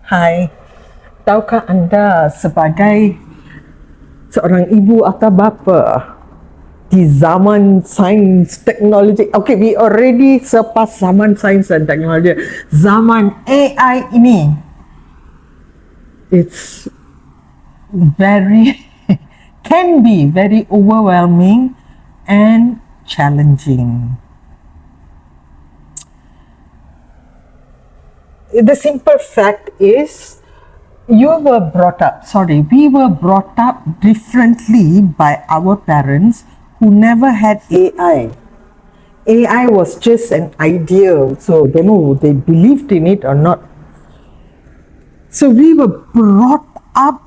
Hai, tahukah anda sebagai seorang ibu atau bapa di zaman sains teknologi, okay, we already surpass zaman sains dan teknologi, zaman AI ini, it's very, can be very overwhelming and challenging. The simple fact is, we were brought up differently by our parents who never had AI. AI was just an idea, so don't know they believed in it or not. So we were brought up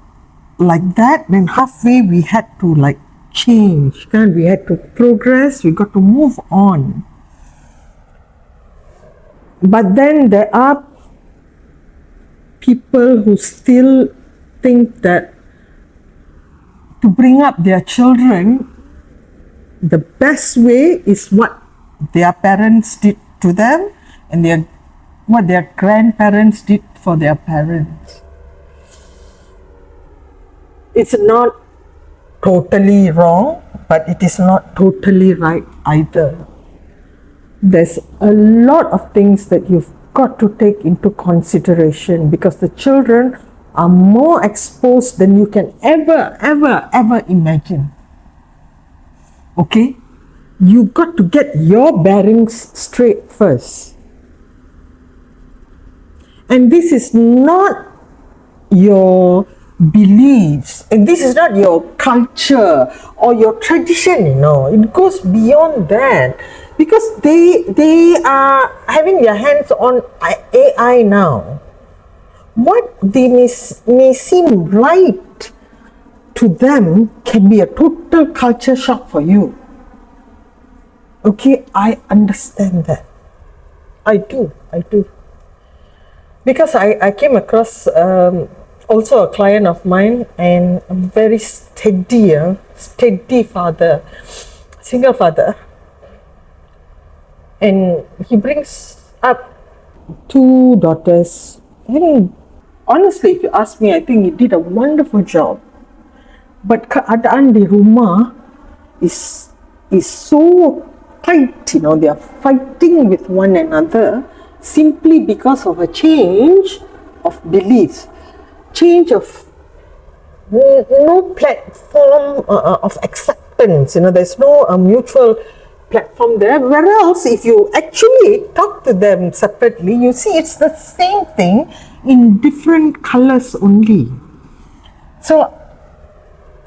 like that, then halfway we had to like change, and we had to progress, we got to move on. But then there are people who still think that to bring up their children, the best way is what their parents did to them and what their grandparents did for their parents. It's not totally wrong, but it is not totally right either. There's a lot of things that you've got to take into consideration because the children are more exposed than you can ever imagine. Okay? You got to get your bearings straight first. And this is not your beliefs, and this is not your culture or your tradition, it goes beyond that, because they are having their hands on AI now. What they may seem right to them can be a total culture shock for you. Okay, I understand that. I do. Because I came across also a client of mine, and a very steady father, single father, and he brings up 2 daughters. And honestly, if you ask me, I think he did a wonderful job. But keadaan di rumah is so tight, they are fighting with one another simply because of a change of beliefs, change of no platform of acceptance. There's no mutual platform there. Whereas if you actually talk to them separately, you see it's the same thing in different colors only. So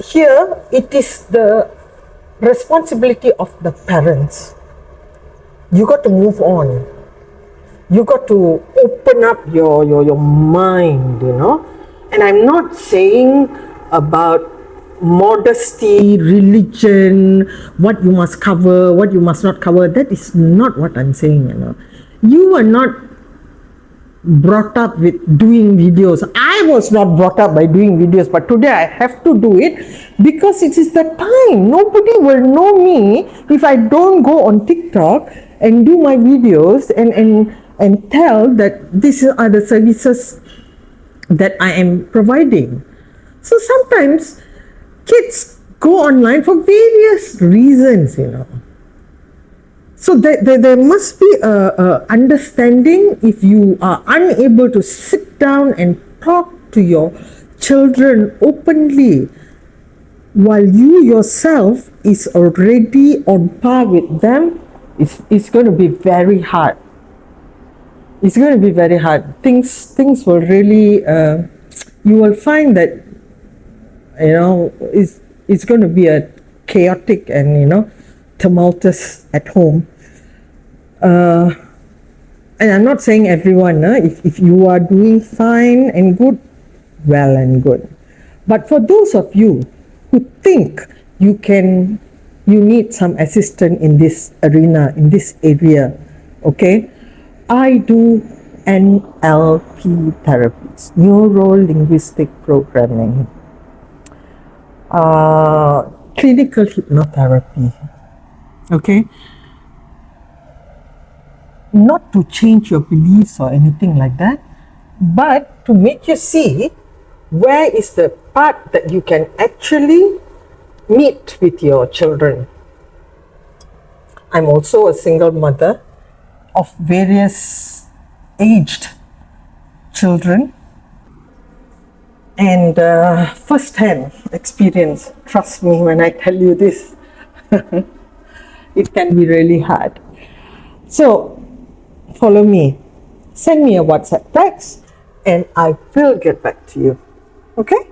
here it is the responsibility of the parents. You got to move on. You got to open up your mind, And I'm not saying about modesty, religion, what you must cover, what you must not cover. That is not what I'm saying, You are not brought up with doing videos. I was not brought up by doing videos, but today I have to do it because it is the time. Nobody will know me if I don't go on TikTok and do my videos and tell that these are the services that I am providing. So sometimes kids go online for various reasons, So there must be a understanding. If you are unable to sit down and talk to your children openly, while you yourself is already on par with them, it's going to be very hard. It's going to be very hard. Things will really, you will find that, it's going to be a chaotic and, tumultuous at home. And I'm not saying everyone, if you are doing fine and good, well and good. But for those of you who think you need some assistance in this arena, in this area, okay? I do NLP therapies, neuro-linguistic programming, clinical hypnotherapy, okay? Not to change your beliefs or anything like that, but to make you see where is the part that you can actually meet with your children. I'm also a single mother of various aged children, and first-hand experience, trust me when I tell you this, it can be really hard. So follow me, send me a WhatsApp text, and I will get back to you. Okay?